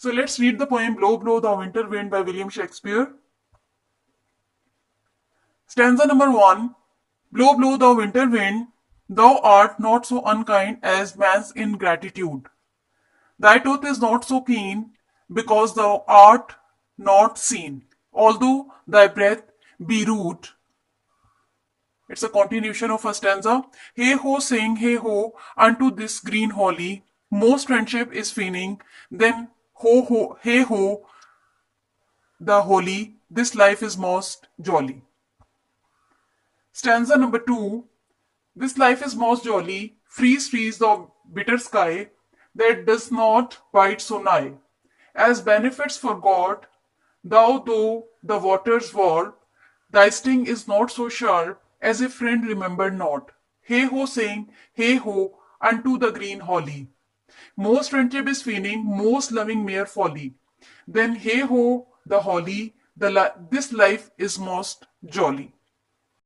So let's read the poem Blow, Blow the Winter Wind by William Shakespeare. Stanza number 1. Blow, blow the winter wind, thou art not so unkind as man's ingratitude. Thy tooth is not so keen, because thou art not seen, although thy breath be rude. It's a continuation of a stanza. Hey ho, sing, hey ho, unto this green holly, most friendship is feigning, then ho ho, hey ho, the holy, this life is most jolly. Stanza number 2. This life is most jolly, freeze, freeze the bitter sky, that does not bite so nigh. As benefits for God, thou though the waters warp, thy sting is not so sharp, as a friend remembered not. Hey ho, sing, hey ho, unto the green holly. Most friendship is feigning, most loving mere folly. Then hey ho, the holly, this life is most jolly.